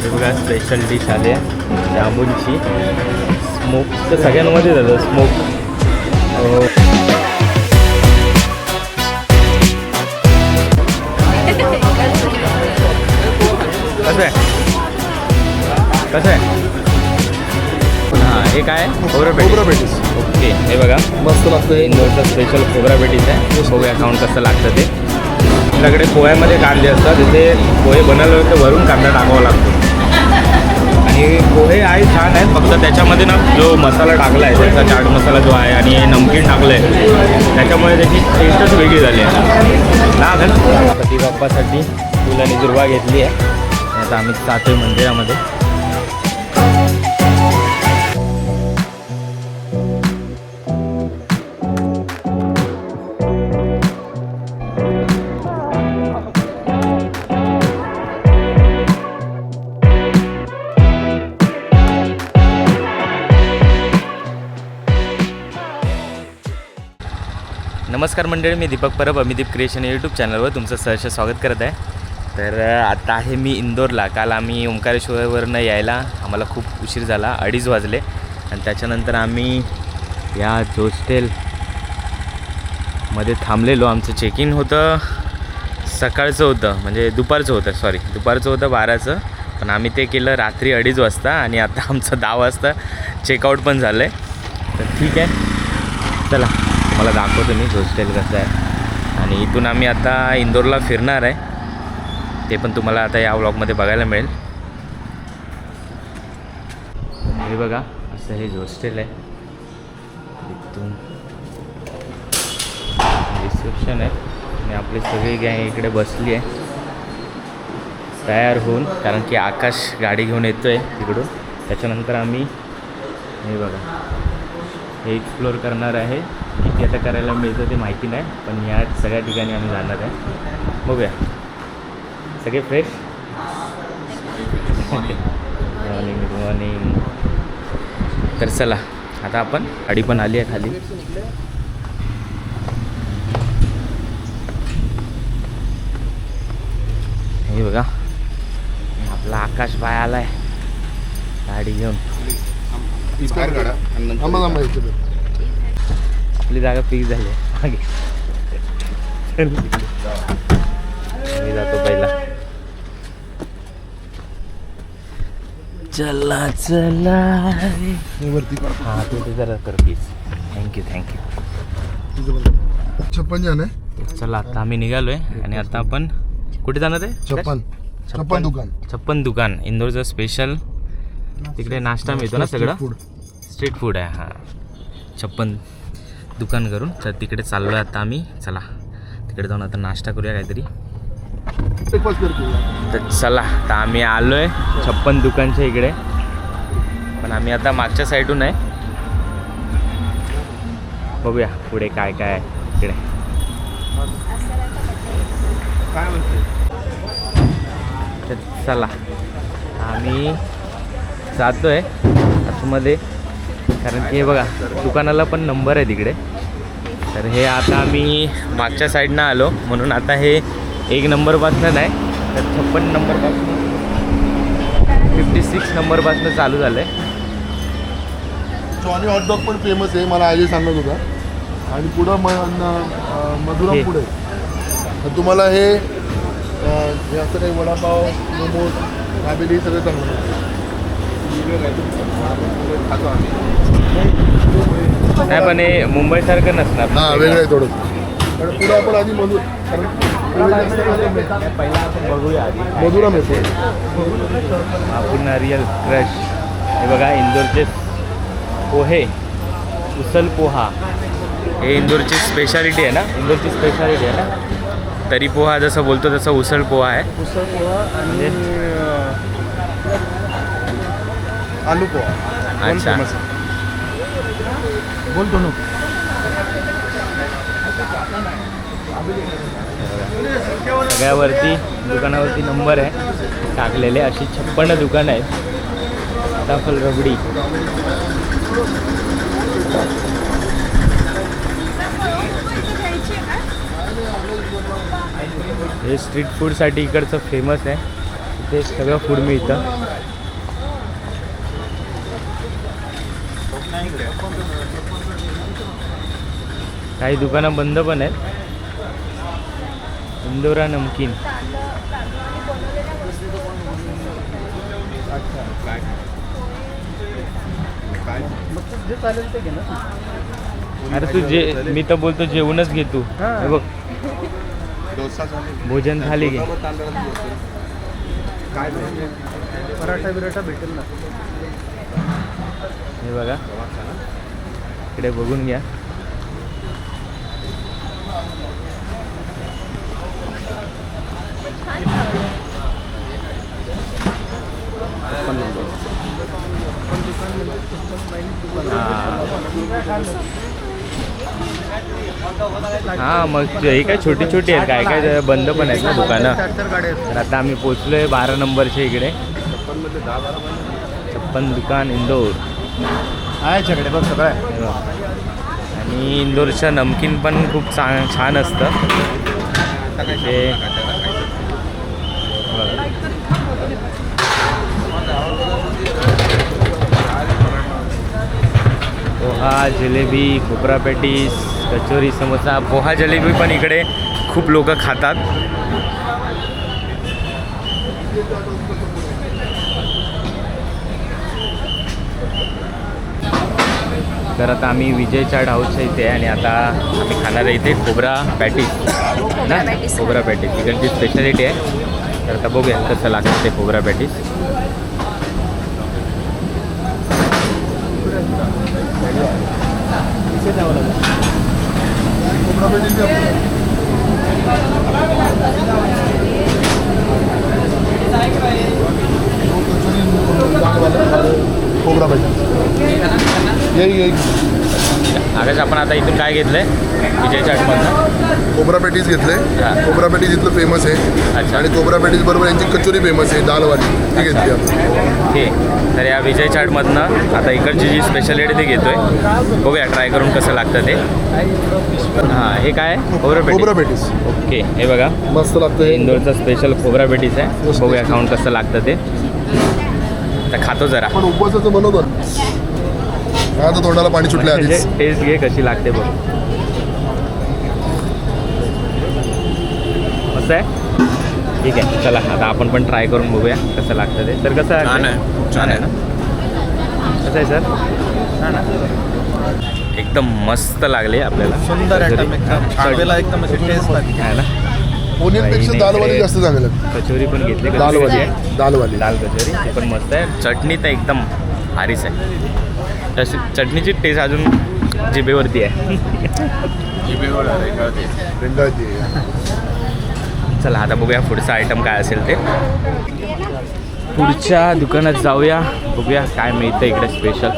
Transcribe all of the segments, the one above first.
हे बघा special dish आली आहे जांबूंची. स्मोक तर सगळ्यांमध्ये झालं स्मोक. कसं आहे कसं आहे? हां हे काय खोबरा पेटीस. ओके हे बघा मस्त लागतं. इंदोरचं स्पेशल खोबरा पेटीस आहे. पोहे खाऊन कसं लागतं ते. आपल्याकडे पोह्यामध्ये कांदे असतात, तिथे पोहे बनवले तर वरून कांदा टाकावा लागतो. आणि पोहे आहे छान आहेत, फक्त त्याच्यामध्ये ना जो मसाला टाकला आहे त्याचा चाट मसाला जो आहे आणि नमकीन टाकलं आहे त्याच्यामुळे त्याची टेस्टच वेगळी झाली आहे ना. गणपती बाप्पासाठी फुल आणि दुर्वा घेतली आहे. आता आम्ही जातोय मंदिरामध्ये. नमस्कार मंडळी, मी दीपक परब अमिदीप क्रिएशन यूट्यूब चॅनलवर तुमचं सहर्ष स्वागत करत आहे. तर आता आहे मी इंदोरला. काल आम्ही ओंकारेश्वरवरनं यायला आम्हाला खूप उशीर झाला, 2:30 वाजले. आणि त्याच्यानंतर आम्ही या होस्टेलमध्ये थांबलेलो. आमचं चेक इन होतं सकाळचं होतं, म्हणजे दुपारचं होतं, दुपारचं होतं 12चं. पण आम्ही ते केलं रात्री 2:30 वाजता आणि आता आमचं 10 वाजता चेकआउट पण झालं आहे. तर ठीक आहे, चला मला दाखवतो मी हॉस्टेल कसं आहे. आणि इथून आम्ही आता इंदोरला फिरणार आहे, ते पण तुम्हाला आता या व्लॉगमध्ये बघायला मिळेल. हे बघा असं हे हॉस्टेल आहे. इथून रिसेप्शन आहे आणि आपली सगळी गँग इकडे बसली आहे तयार होऊन, कारण की आकाश गाडी घेऊन येतो आहे तिकडून. त्याच्यानंतर आम्ही हे बघा हे एक्सप्लोअर करणार आहे. किती आता करायला मिळतं ते माहिती नाही, पण या सगळ्या ठिकाणी आम्ही जाणार आहे. बघूया. सगळे फ्रेश. Morning good morning. तर चला आता आपण गाडी पण आली आहे खाली. हे बघा आपला आकाश बाय आलाय गाडी घेऊन. आपली जागा फिक्स झाली आहे. मी जातो पहिला. चला चला हां तू ते जरा कर प्लीज. थँक्यू. 56 जण आहे. चला आता आम्ही निघालो आहे आणि आता आपण कुठे जाणार आहे? छप्पन दुकान. इंदोरचं स्पेशल तिकडे नाश्ता मिळतो ना, सगळं स्ट्रीट फूड आहे. हां 56 दुकान करून तर तिकडे चाललो आहे आता आम्ही. चला तिकडे जाऊन आता नाश्ता करूया काहीतरी. तर चला आता आम्ही आलो आहे 56 दुकानच्या इकडे, पण आम्ही आता मागच्या साईडून आहे. बघूया पुढे काय काय आहे इकडे. तर चला आम्ही जातो आहे आतमध्ये, कारण की हे बघा दुकानाला पण नंबर आहे तिकडे. तर हे आता आम्ही मागच्या साईडनं आलो म्हणून आता हे 1 नंबरपासनं नाही तर 56 नंबरपासून 56 नंबरपासून चालू झालं आहे. जॉनी हॉटडॉग पण फेमस आहे, मला आजी सांगत होता. आणि पुढं मधुराम पुढे तर तुम्हाला हे असं काही वडापाव मोमोज दाबेली सगळं चांगलं खातो आम्ही. नाही पण हे मुंबईसारखं नसणार. हां वेगळं आहे थोडं. पण पुढं आपण आधी पहिला आपण बघूया आधी मधुराम येतो. आपण रिअल क्रश. हे बघा इंदोरचे पोहे, उसल पोहा हे इंदोरची स्पेशालिटी आहे ना. इंदोरची स्पेशालिटी आहे ना. तरी पोहा जसं बोलतो तसं उसल पोहा आहे. उसल पोहा आणि आलू पोहा. अच्छा बोलतो ना. सगळ्यावरती दुकानावरती नंबर आहे टाकलेले. अशी 56 दुकानं आहेत. सीताफळ रबडी. हे स्ट्रीट फूडसाठी इकडचं फेमस आहे. इथे सगळं फूड मिळतं. काही दुकानं बंद पण आहेत. इंदोरा नमकीन. जे चालेल ते घे ना. अरे तू जे मी तर बोलतो जेवणच घे तू. हे बघ भोजन थाली घे. काय पराठा बिराठा भेटेल ना. हे बघा इकडे बघून घ्या. हा मग हे काय छोटी छोटी आहेत, काय काय बंद पण आहेत ना दुकानं. तर आता आम्ही पोचलोय 12 नंबरच्या इकडे. 56 दुकान इंदोर आहे छकडे बघ सगळं आहे. हे बघ. आणि इंदोरचं नमकीन पण खूप छान असतं. ते बघा. पोहा जिलेबी खोबरा पॅटीस कचोरी समोसा. पोहा जलेबी पण इकडे खूप लोक खातात. तर आता आम्ही विजय चाट हाऊसच्या इथे आहे आणि आता आम्ही खाणार आहे इथे खोबरा पॅटीस ना. खोबरा पॅटीस इकडची स्पेशालिटी आहे. तर आता बघूया कसं लागतं ते खोबरा पॅटीस. खोबरा पाहिजे येईल. आकाश आपण आता इथून काय घेतलंय विजय चाटमधनं? खोबरा पॅटीस घेतले. हां. खोबरा पॅटीस इथलं फेमस आहे. अच्छा. आणि खोबरा पॅटीस बरोबर यांची कचोरी फेमस आहे दालवाली, ती घेतली आपण. ओके. तर या विजय चाटमधनं आता इकडची जी स्पेशालिटी ते घेतोय. बघूया ट्राय करून कसं लागतं ते. हां हे काय आहे? खोबरा पॅटीस ओके. हे बघा मस्त लागतं हे. इंदोरचा स्पेशल खोबरा पॅटीस आहे. बघूया खाऊन कसं लागतं ते. तर खातो जरा. पण उपवासाचं बनवतो. हा तर तोंडाला पाणी सुटलं आधीच. टेस्ट घे कशी लागते बघ. मस्त आहे. ठीक आहे चला आता आपण पण ट्राय करून बघूया कसं लागतं ते. तर कसं आहे? छान आहे ना. कसं आहे सर? छान आहे. एकदम मस्त लागले आपल्याला. सुंदर आयटम एकदम खावेला एकदम अशी टेस्ट लागते. आहे ना. ओनियनपेक्षा दालवाली जास्त चांगलं आहे. कचोरी पण घेतली. कचोरी दालवाली कशी आहे? दालवाली दाल कचोरी ती पण मस्त आहे. चटणी तर एकदम भारीच आहे. तशी चटणीची टेस्ट अजून जिभेवरती आहे. रेंगाळती. चला आता बघूया पुढचा आयटम काय असेल ते. पुढच्या दुकानात जाऊया बघूया काय मिळतं इकडे स्पेशल.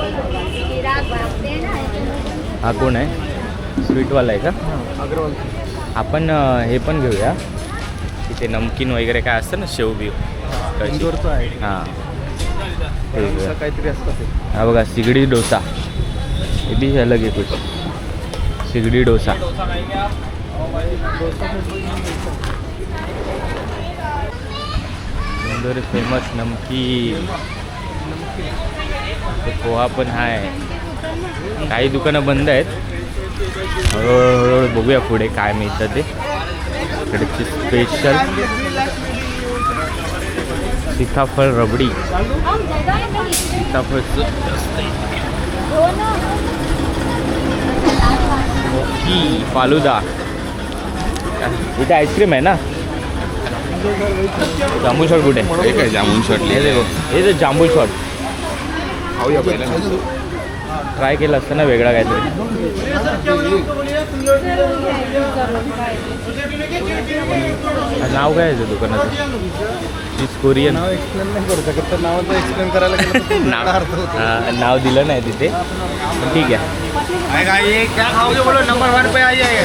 हा कोण आहे? स्वीटवाला आहे का? अग्रवाल आपण हे पण घेऊया तिथे नमकीन वगैरे काय असतं ना शेव बिव. इंदोरचं आहे. हां ते घेऊया. काहीतरी असतं ते. हा बघा सिगडी डोसा. हे भी अलग आहे कुछ. सिगडी डोसा. इंदोर फेमस नमकीन. ते पोहा पण आहे. काही दुकानं बंद आहेत. हळूहळू बघूया पुढे काय मिळतं ते. इकडची स्पेशल सीताफळ रबडी. सीताफळचं मोकी फालुदा. इथे आईस्क्रीम आहे ना. जांबू शॉट कुठे? काय जामून शॉट हे देखो हे ते जांबू शॉट खाऊया पहिला. ट्राय केलं असतं ना वेगळा काहीतरी. नाव काय आहे ते दुकानाचं? It's Korean. नाव एक्सप्लेन नाही करू शकत. तर नावाचं एक्सप्लेन करायला गेलं तर ते नाव अर्थ होतो. नाव दिलं नाही तिथे पण ठीक आहे. ये क्या खाओगे बोलो, नंबर 1 पे आइए.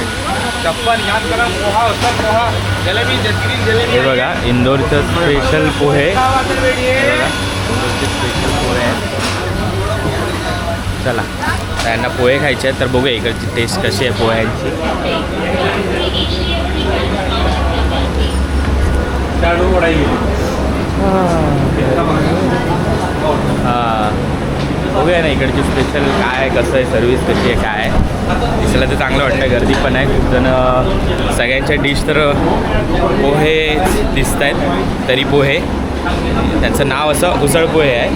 चप्पल याद करा. पोहा होता पोहा जलेबी जलेबी. हे बघा इंदोरचं स्पेशल पोहे. हे बघा इंदोरचे स्पेशल पोहे आहेत. चला त्यांना पोहे खायचे आहेत तर बघूया इकडची टेस्ट कशी आहे पोह्यांची. हां बघूया ना इकडची स्पेशल काय आहे, कसं आहे, सर्विस कशी आहे, काय आहे. दिसायला तर चांगलं वाटतं, गर्दी पण आहे खूप जण. सगळ्यांच्या डिश तर पोहे दिसत आहेत, तरी पोहे. त्यांचं नाव असं उसळ पोहे आहे.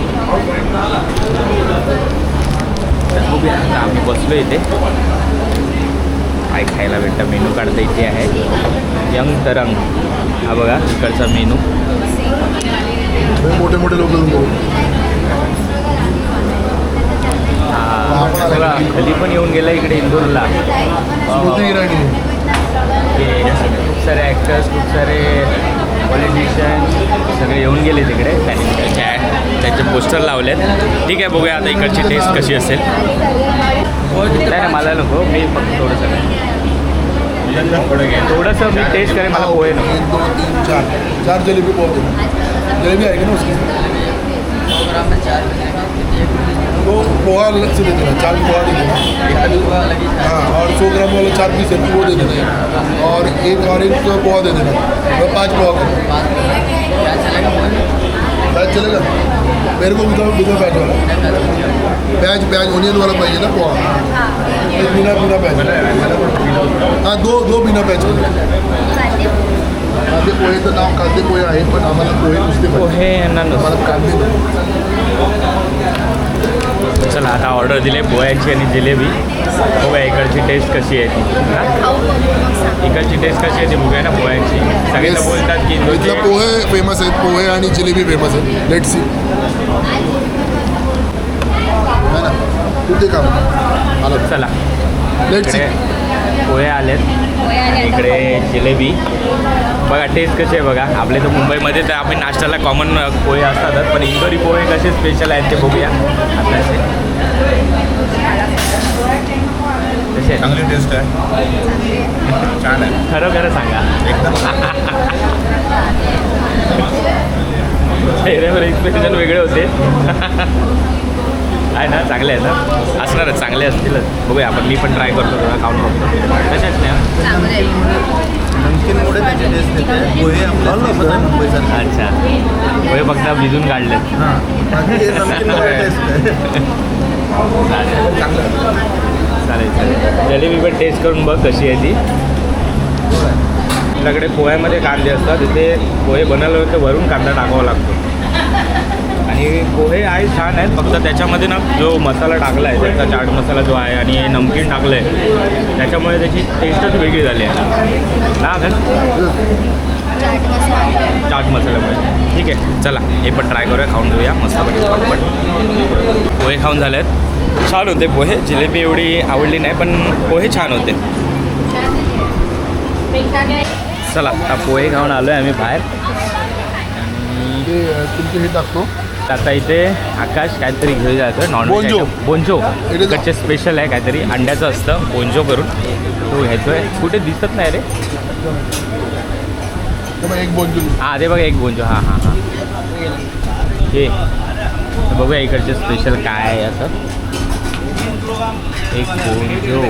तर बघूया आता आम्ही बसलो इथे, काय खायला भेटतं. मेनू काढता इथे आहे यंग तरंग. हा बघा इकडचा मेनू. मोठे मोठे लोक बघा खाली पण येऊन गेला इकडे इंदोरला. स्मृती इराणी. खूप सारे ॲक्टर्स, खूप सारे पॉलिटिशियन सगळे येऊन गेले तिकडे. त्यांनी त्यांचे पोस्टर लावले आहेत. ठीक आहे, बघूया आता इकडची टेस्ट कशी असेल. नाही मला नको, मी फक्त थोडंसं मी टेस्ट करेन. मला पोहे नको. 1 2 3 4 4 जलेबी पाव देना. जलेबी आहे का ना उसकी? 2 पोहा अलग से दे देना, 4 पोहा दे देना. हाँ, और 100 ग्राम वाला 4 पीस है वो दे देना. और एक पोहा दे देना. मैं 5 पोहा करना. प्याज चलेगा? मेरे को बिना प्याज वाला. प्याज ओनियन वाला पाहिजे ना पोहा. एक बिना प्याज. हाँ, दो बिना प्याज. कांदे पोहेचं नाव कांदे पोहे आहे, पण आम्हाला पोहे नुसते पाहिजे. पोहे यांना आम्हाला कांदे नको. चला आता ऑर्डर दिले पोह्यांची आणि जिलेबी. बघूया इकडची टेस्ट कशी आहे ती. इकडची टेस्ट कशी आहे ती बघूया ना पोह्यांची. सगळेजण बोलतात की इथलं पोहे फेमस आहेत. पोहे आणि जिलेबी फेमस आहेत. Let's see. है ना, कुठे काम आलं. चला लेट्स सी. इकडे पोहे आलेत, इकडे जिलेबी. बघा टेस्ट कशी आहे बघा. आपले तर मुंबईमध्ये तर आपण नाश्त्याला कॉमन पोहे असतातच, पण इंदोरी पोहे कसे स्पेशल आहेत ते बघूया आता. कसे चांगली टेस्ट आहे, छान आहे. खरं खरं सांगा. एकदम चेहऱ्यावर एक्सप्रेशन वेगळे होते. आहे ना, चांगले आहेत ना, असणारच, चांगले असतीलच. बघूया आपण. मी पण ट्राय करतो, थोडा खाऊन बघतो. तशाच नाही. नमकीनमुळे त्याची टेस्ट येते. पोहे आपलं मुंबईचं. अच्छा, पोहे फक्त भिजून काढलेत. हां, बाकी हे नमकीनमुळे टेस्ट आहे. चालेल चांगलं चालेल चालेल. जलेबी पण टेस्ट करून बघ कशी आहे ती. आपल्याकडे पोह्यामध्ये कांदे असतात, तिथे पोहे बनवले होते वरून कांदा टाकावा लागतो. आणि पोहे आहे छान आहेत, फक्त त्याच्यामध्ये ना जो मसाला टाकला आहे त्याचा चाट मसाला जो आहे आणि नमकीन टाकलं आहे त्याच्यामुळे त्याची टेस्टच वेगळी झाली आहे ना. चाट मसाल्यामुळे. ठीक आहे, चला हे पण ट्राय करूया, खाऊन घेऊया मस्तपैकी पटपट. पोहे खाऊन झाले आहेत, छान होते पोहे. जिलेबी एवढी आवडली नाही, पण पोहे छान होते. चला आता पोहे खाऊन आलो आहे आम्ही बाहेर. ते तुमचे हे टाकतो. आता इथे आकाश काहीतरी घेऊन जातं नॉनव्हेज. बोंजो इकडचे स्पेशल आहे काहीतरी, अंड्याचं असतं बोंजो करून, तो घ्यायचो आहे. कुठे दिसत नाही रे. एक बोंजो. हां ते बघा एक बोंजो. हां हां हां हे बघूया इकडचे स्पेशल काय आहे. असं एक बोंजो.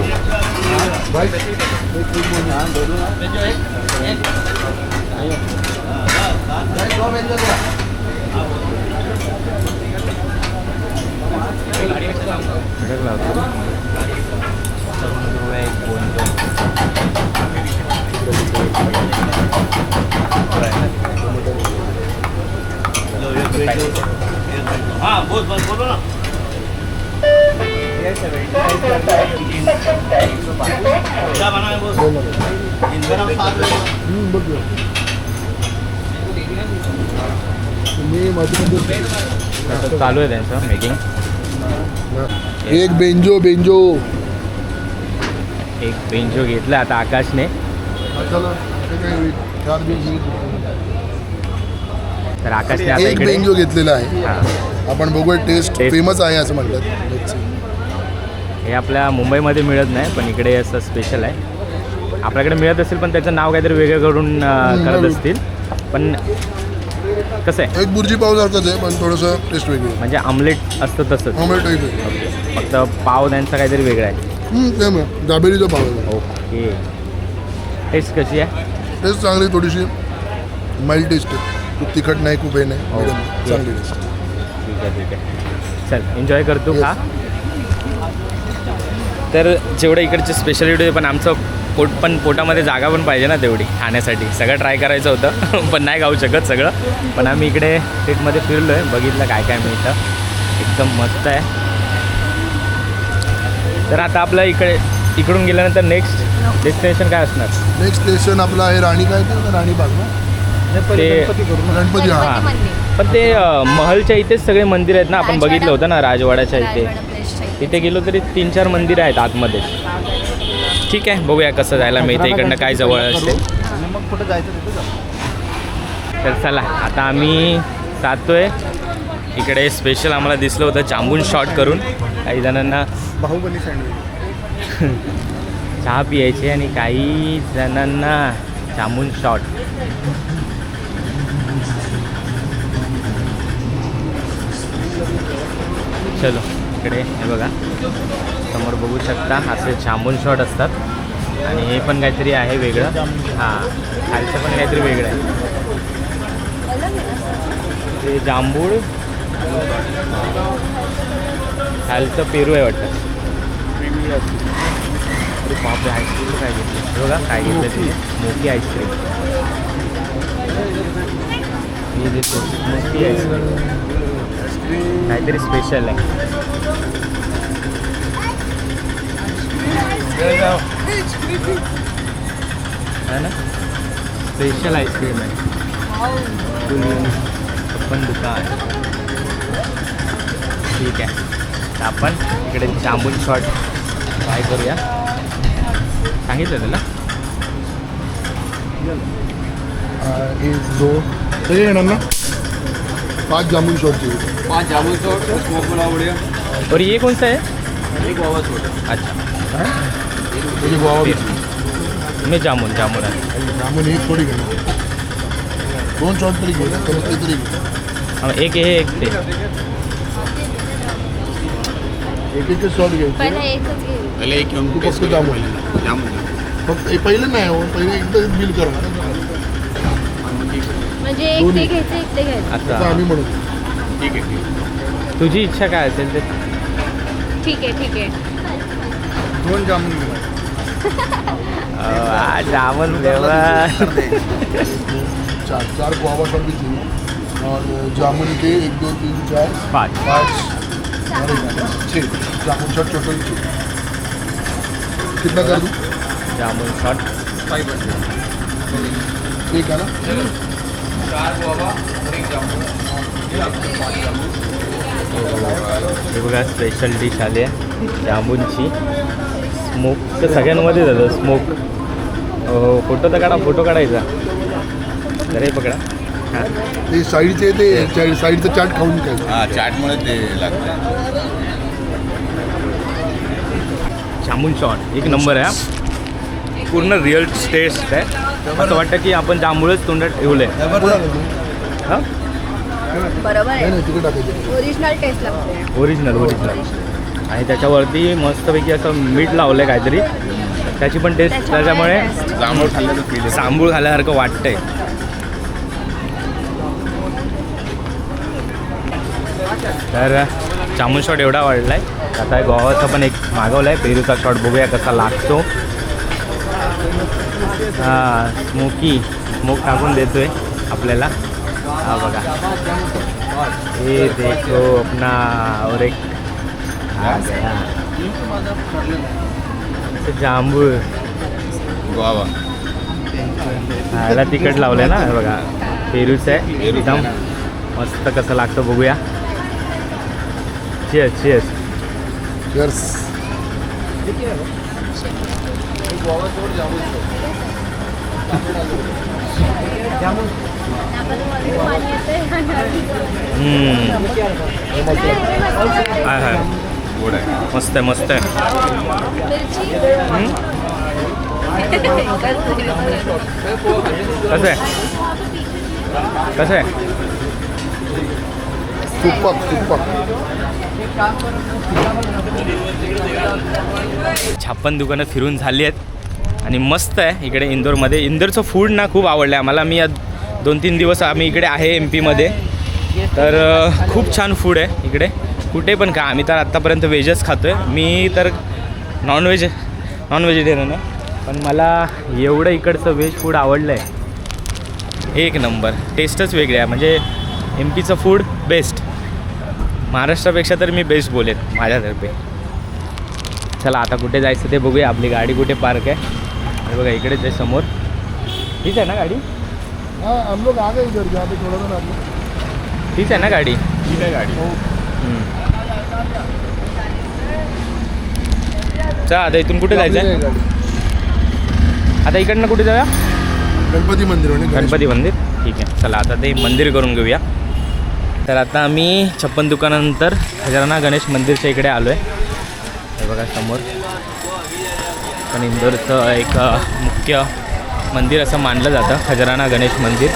हाँ बोलो ना. क्या बना है वो? मी मध्ये चालू आहे त्यांचं मेकिंग. एक बेंजो एक बेंजो घेतला आता आकाशने. तर आकाशने आता एक इकडे बेंजो घेतलेला आहे. हां आपण बघूया. Taste Taste. फेमस आहे असं म्हणतात. हे आपल्या मुंबईमध्ये मिळत नाही, पण इकडे असं स्पेशल आहे. आपल्याकडे मिळत असेल पण त्याचं नाव काहीतरी वेगळं करून करत असतील. पण कसं आहे, एक बुर्जी पाव सारखंच आहे, पण थोडंसं टेस्ट वेगळी आहे. म्हणजे आमलेट असतं तसंच, ऑमलेट टाईप आहे. फक्त पाव त्यांचा काहीतरी वेगळा आहे. सेम आहे. दाबेलीचा पाव आहे. ओके. टेस्ट कशी आहे? टेस्ट चांगली, थोडीशी माइल्ड टेस्ट आहे. खूप तिखट नाही, खूप हे नाही, medium. ओके. चांगली टेस्ट. ठीक आहे ठीक आहे. चल एन्जॉय करतो खा. तर जेवढं इकडचे स्पेशालिटी होते पण आमचं पोटामध्ये जागा पण पाहिजे ना तेवढी खाण्यासाठी. सगळं ट्राय करायचं होतं पण नाही खाऊ शकत सगळं. पण आम्ही इकडे स्ट्रीटमध्ये फिरलो आहे, बघितलं काय काय मिळतं. एकदम मस्त आहे. तर आता आपलं इकडून गेल्यानंतर नेक्स्ट डेस्टिनेशन काय असणार? नेक्स्ट स्टेशन आपलं आहे राणी काय ते राणीबाग ना, ते गणपती. हां हां पण ते महलच्या इथेच सगळे मंदिर आहेत ना. आपण बघितलं होतं ना राजवाड्याच्या इथे. तिथे गेलो तरी 3-4 मंदिरं आहेत आतमध्ये. ठीक आहे, बघूया कसं जायला मिळतं. इकडनं काय जवळ असेल. आणि मग कुठं जायचं तिथं जाऊ. तर चला आता आम्ही जातोय. इकडे स्पेशल आम्हाला दिसलं होतं जांबून शॉट करून. काही जणांना बाहुबली सँडविच. चहा पियायचे आणि काही जणांना जांबून शॉट. चलो इकडे हे बघा समोर बघू शकता असे जांबून शॉट असतात. आणि हे पण काहीतरी आहे वेगळं. हां खालचं पण काहीतरी वेगळं आहे. ते जांभूळ खालचं पेरू आहे वाटतं. अरे बापरे, आईस्क्रीम काय घेतलं बघा. काय घेतलं ते मोठी आईस्क्रीम. ही जे मोठी आईस्क्रीम काहीतरी स्पेशल आहे. है ना, स्पेशल आईस्क्रीम आहे. पण दुकान ठीक आहे. तर आपण इकडे जांबून शॉट ट्राय करूया. सांगितलं तुला सही येणार ना. 5 जामुन शॉटची. 5 जामुन शॉट, स्मोक मला आवडे. और ये कौन सा है? एक गोवा शॉट. अच्छा म्हणजे गोवा मी जामून आहे. जामुन एक थोडी घेणार. 2 शॉट तरी घे ना, तरी घे. एक हे एक ते. एक शॉट घे. पहिले एकच घे. पहिले एक घेऊन तू फक्त जामुन. फक्त पहिलं नाही हो, पहिलं एकदा बिल कर. म्हणजे एक ते घ्यायचं एक ते घ्यायचं. आता अच्छा आम्ही म्हणू. ठीक आहे. तुझी इच्छा काय असेल ते. ठीक आहे 2 जामुन घेऊ. जामून फ्लेवर. 4 गुआवा शॉट भी चाहिए और जामुन के 1 2 3 4 5 5 6 जामुन शॉट टोटल 6. कितना कर दूँ? जामून शॉट 500. ठीक है ना. 4 गोवा और 1 जामुन. हे बघा स्पेशल डिश आली आहे जांबूनची. स्मोक तर सगळ्यांमध्ये जातं स्मोक. फोटो तर काढा, फोटो काढायचा. तर हे पकडा. हां ते साईडचे ते साईडचं चाट खाऊन काय. हां चाटमुळे ते लागतं. जांबून शॉट एक नंबर आहे हा. पूर्ण रिअल टेस्ट आहे. असं वाटतं की आपण जांभूळच तोंडात ठेवलं आहे. हां बरोबर नाही आहे. नाही तिकडे टाकायचं. ओरिजिनल टेस्ट लागते. ओरिजिनल आणि त्याच्यावरती मस्तपैकी असं मीठ लावलं आहे काहीतरी. त्याची पण टेस्ट त्याच्यामुळे जांभूळ खाल्ल्याचं फील आहे. जांभूळ खाल्ल्यासारखं वाटतंय. तर जामून शॉट एवढा वाढला आहे. आता गोवाचा पण एक मागवला आहे पेरूचा शॉट. बघूया कसा लागतो. हां स्मोक टाकून देतोय आपल्याला. हा बघा हे देखो अपना और एक जांभूळ गोवा. ह्याला तिखट लावलं आहे ना. हे बघा पेरूचं आहे एकदम मस्त. कसं लागतं बघूया. Cheers cheers. Cheers. हाय हाय गोड आहे. मस्त आहे मस्त आहे. कसं आहे कसं आहे. सुपर. 56 दुकानं फिरून झाली आहेत आणि मस्त आहे इकडे इंदोरमध्ये. इंदोरचं फूड ना खूप आवडलं आहे मला. मी 2-3 दिवस आम्ही इकडे आहे MP मध्ये. तर खूप छान फूड आहे इकडे. कुठे पण का, आम्ही तर आत्तापर्यंत व्हेजच खातो आहे. मी तर नॉन व्हेजिटेरियन आहे, पण मला एवढं इकडचं व्हेज फूड आवडलं आहे. एक नंबर, टेस्टच वेगळी आहे. म्हणजे एम पीचं फूड बेस्ट, महाराष्ट्रापेक्षा तर मी बेस्ट बोलेन माझ्यातर्फे. चला आता कुठे जायचं ते बघूया. आपली गाडी कुठे पार्क आहे हे बघा, इकडेच आहे समोर. ठीक आहे ना गाडी? हाँ हम लोग आ गए इधर, जहाँ पे थोड़ा सा ना आपने. ठीक आहे ना गाडी? ठीक आहे गाडी. चला आता इथून कुठे जायचं आहे? गाडी. आता इकडनं कुठे जाऊया? गणपती मंदिर म्हणजे गणपती मंदिर. ठीक आहे, चला आता ते मंदिर करून घेऊया. तर आता आम्ही 56 दुकानानंतर खजाना गणेश मंदिरच्या इकडे आलो आहे. हे बघा समोर. पण इंदोरचं एक मुख्य मंदिर असं मानलं जातं, खजाना गणेश मंदिर.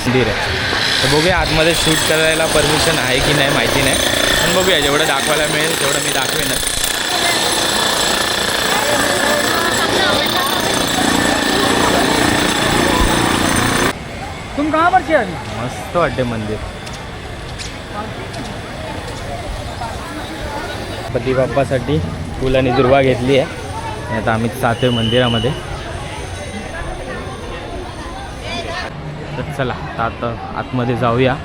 मंदिर आहे. तर बघूया आतमध्ये शूट करायला परमिशन आहे की नाही माहिती नाही, पण बघूया जेवढं दाखवायला मिळेल तेवढं मी दाखवेनच. तुम कहाँ पर थे अभी? मस्त वाटते मंदिर. गणपती बाप्पासाठी फुल आणि दुर्वा घेतली आहे. आणि आता आम्ही जातोय मंदिरामध्ये. तर चला आता आतमध्ये जाऊया.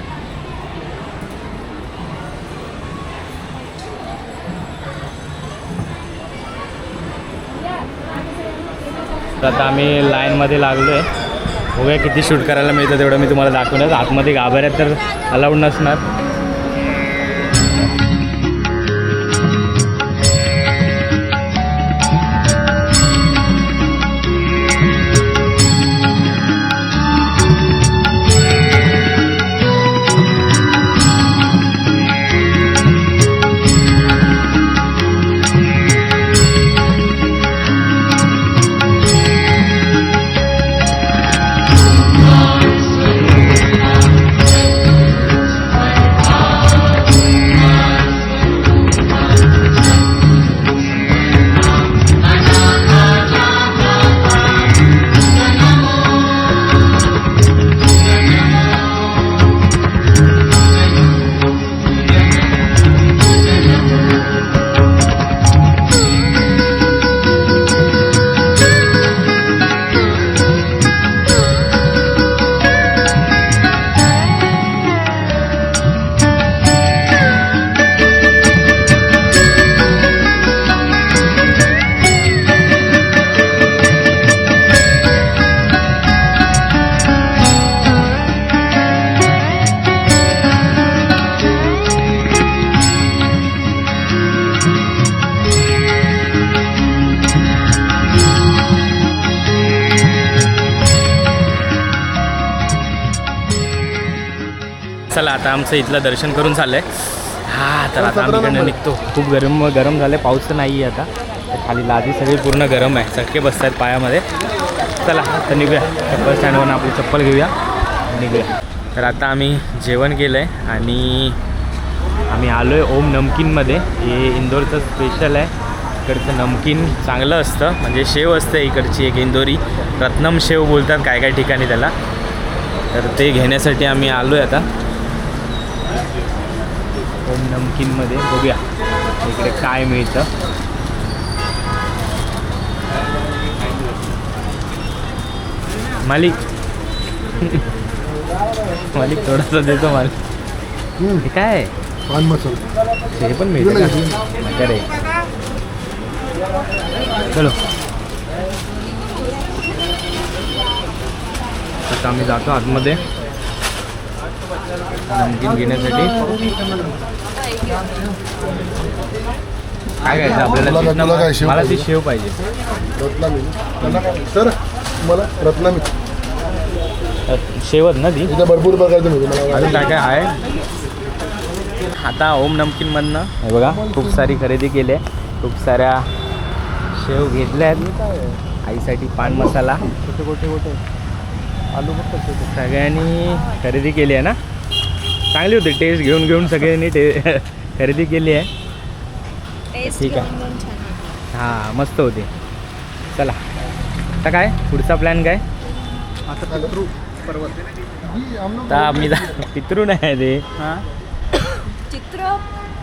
तर आता आम्ही लाईनमध्ये लागलो आहे. बघूया किती शूट करायला मिळतं तेवढं मी तुम्हाला दाखवणार. आतमध्ये गाभाऱ्यात तर अलाउड नसणार. चला आता आमचं इथलं दर्शन करून झालंय. तर आता आम्ही इकडनं निघतो. खूप गरम झालं. पाऊस तर नाही आहे आता. तर खाली लादी सगळी पूर्ण गरम आहे, चटके बसत आहेत पायामध्ये. चला आता निघूया. चप्पल स्टँडवरून आपली चप्पल घेऊया, निघूया. तर आता आम्ही जेवण केलं आहे आणि आम्ही आलो आहे ओम नमकीनमध्ये. हे इंदोरचं स्पेशल आहे. इकडचं नमकीन चांगलं असतं, म्हणजे शेव असते इकडची एक इंदोरी रत्नम शेव बोलतात काय काय ठिकाणी त्याला. तर ते घेण्यासाठी आम्ही आलो आहे आता ओम नमकीनमध्ये. बघूया इकडे काय मिळतं. मालिक मालिक थोडासा देतो मालिक. हे काय आहे? पान मसाला. हे पण मिळतं का? मजा रे. चलो आता आम्ही जातो आतमध्ये नमकीन घेण्यासाठी. काय घ्यायचं आपल्याला? तुला काय शेव मला ती पाहिजे? शेव पाहिजे. रत्नामी. सर मला रत्नामी शेवच ना ती. इथं भरपूर प्रकारचं मिळतं. मला अजून काय काय आहे. आता ओम नमकीनमधनं हे बघा खूप सारी खरेदी केली आहे. खूप साऱ्या शेव घेतल्या आहेत. आईसाठी पान मसाला कुठे आलू फक्त सगळ्यांनी खरेदी केली आहे ना. चांगली होती टेस्ट घेऊन सगळ्यांनी खरेदी केली आहे. ठीक आहे. हां मस्त होती. चला आता काय पुढचा प्लॅन काय? आता पितृ पर्वत आता आम्ही पितृ नाही ते चित्र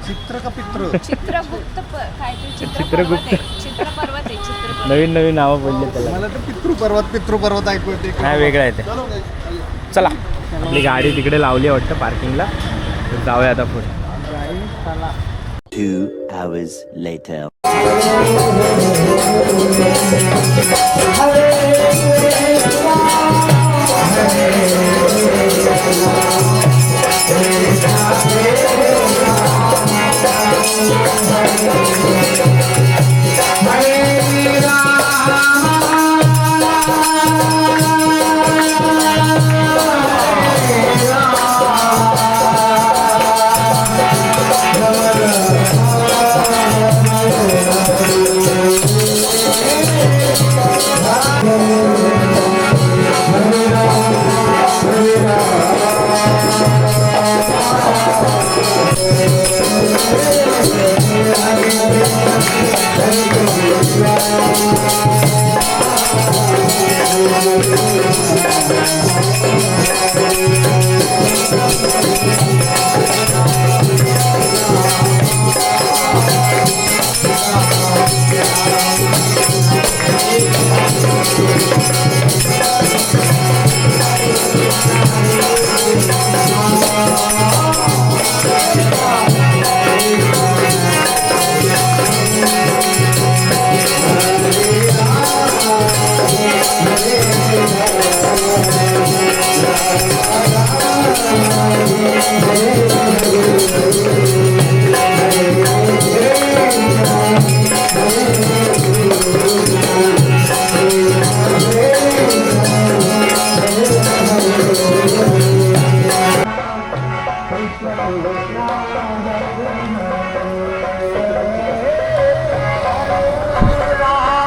चित्र का पितृ चित्रगुप्त काय ते चित्रगुप्त. चित्रपर्वत आहे चित्रपर्वत. नवीन नवीन नावं पडले त्याला. मला तर पितृ पर्वत ऐकू येते काय वेगळं आहे ते. चला आपली गाडी तिकडे लावली आहे वाटतं पार्किंगला, तर जाऊया आता पुढे. 2 hours later.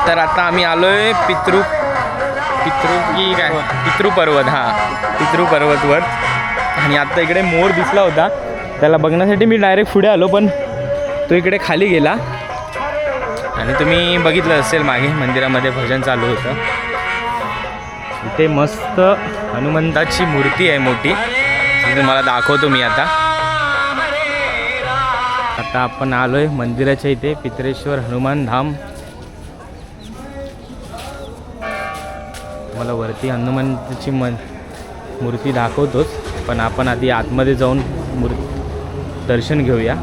तर आता आम्ही आलोय पितृ की काय पितृपर्वत. पितृपर्वतवर. आणि आता इकडे मोर दिसला होता, त्याला बघण्यासाठी मी डायरेक्ट पुढे आलो, पण तो इकडे खाली गेला. आणि तुम्ही बघितलं असेल मागे मंदिरामध्ये भजन चालू होतं. इथे मस्त हनुमंताची मूर्ती आहे मोठी, ती तुम्हाला दाखवतो मी आता. आता आपण आलोय मंदिराच्या इथे, पित्रेश्वर हनुमान धाम. मला वरती हनुमंताची मूर्ती दाखवतोच, पण आपण आधी आतमध्ये जाऊन दर्शन घेऊया.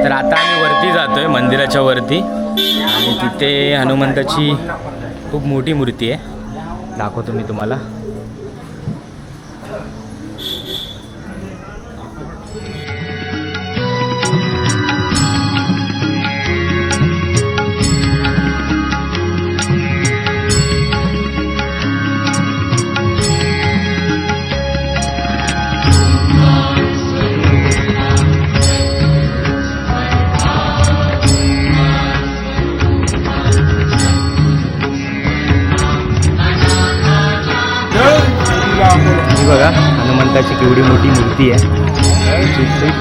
तर आता आम्ही वरती जातोय मंदिराच्या वरती, आणि तिथे हनुमंताची खूप मोठी मूर्ती आहे, दाखवतो मी तुम्हाला. बघा हनुमंताची केवढी मोठी मूर्ती आहे.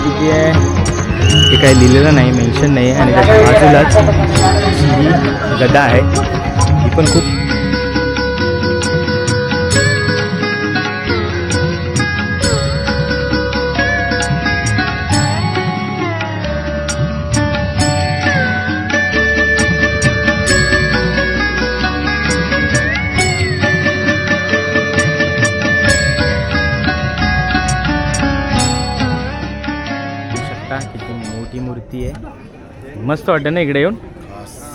किती आहे ते काही लिहिलेलं नाही, मेन्शन नाही आहे. आणि त्याच्या बाजूलाच ही गदा आहे, ही पण खूप किती मोठी मूर्ती आहे. मस्त वाटतं ना इकडे येऊन,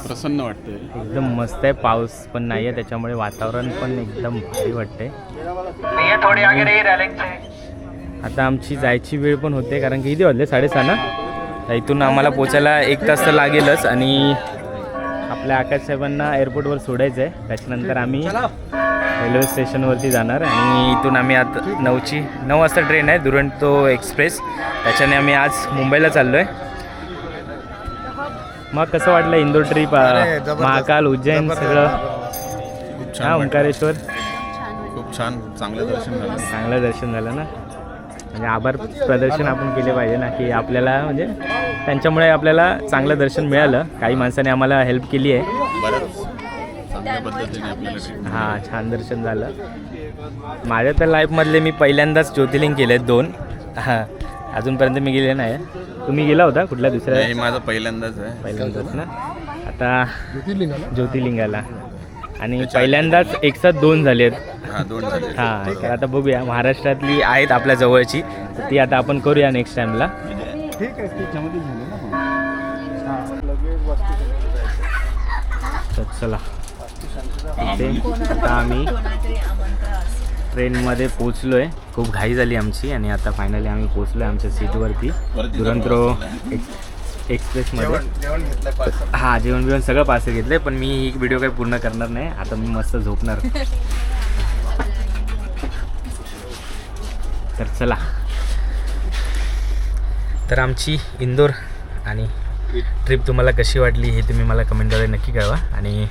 प्रसन्न वाटते. एकदम मस्त आहे. पाऊस पण नाही आहे त्याच्यामुळे वातावरण पण एकदम भारी वाटते. आता आमची जायची वेळ पण होते, कारण की किती वाजले 6:30 ना. तर इथून आम्हाला पोचायला 1 तास तर लागेलच. आणि आपल्या आकाश साहेबांना एअरपोर्टवर सोडायचं आहे. त्याच्यानंतर आम्ही रेल्वे स्टेशनवरती जाणार. आणि इथून आम्ही आता 9 वाजता ट्रेन आहे, दुरंतो एक्सप्रेस. त्याच्याने आम्ही आज मुंबईला चाललो आहे. मग कसं वाटलं इंदोर ट्रिप? महाकाल, उज्जैन सगळं, खूप छान हां, वाटलं. ओंकारेश्वर खूप छान, चांगलं दर्शन झालं. चांगलं दर्शन झालं ना. म्हणजे आभार प्रदर्शन आपण केले पाहिजे ना, की आपल्याला म्हणजे त्यांच्यामुळे आपल्याला चांगलं दर्शन मिळालं. काही माणसाने आम्हाला हेल्प केली आहे. बरंच चांगल्या पद्धतीने आपल्याला ट्रीट. हां, छान दर्शन झालं. माझ्या तर लाईफमधले मी पहिल्यांदाच ज्योतिर्लिंग केले आहेत 2. हां, अजूनपर्यंत मी गेले नाही. तुम्ही गेला होता कुठल्या दुसऱ्या? हे माझं पहिल्यांदाच आहे. पहिल्यांदाच ना. आता ज्योतिर्लिंगाला आणि पहिल्यांदाच एकसाथ 2 झाले आहेत. हां, 2 झाले. हां, तर आता बघूया. महाराष्ट्रातली आहेत आपल्या जवळची, तर ती आता आपण करूया नेक्स्ट टाईमला. तर चला, इथे आता आम्ही ट्रेनमध्ये पोचलो आहे. खूप घाई झाली आमची आणि आता फायनली आम्ही पोचलो आहे आमच्या सीटवरती दुरंतो एक्सप्रेसमध्ये. जेवण घेतलं. हां, जेवण बिवण सगळं पार्सल घेतलं आहे. पण मी ही व्हिडिओ काही पूर्ण करणार नाही. आता मी मस्त झोपणार. तर चला, तर आमची इंदोर आणि ट्रिप तुम्हाला कशी वाटली हे तुम्ही मला कमेंटद्वारे नक्की कळवा. आणि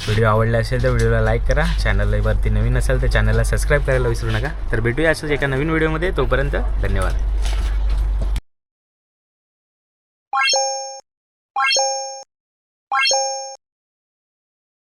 व्हिडिओ आवडला असेल तर व्हिडिओला लाईक करा. चॅनलवरती नवीन असेल तर चॅनलला सबस्क्राईब करायला विसरू नका. तर भेटूया असंच एका नवीन व्हिडिओमध्ये. तोपर्यंत धन्यवाद.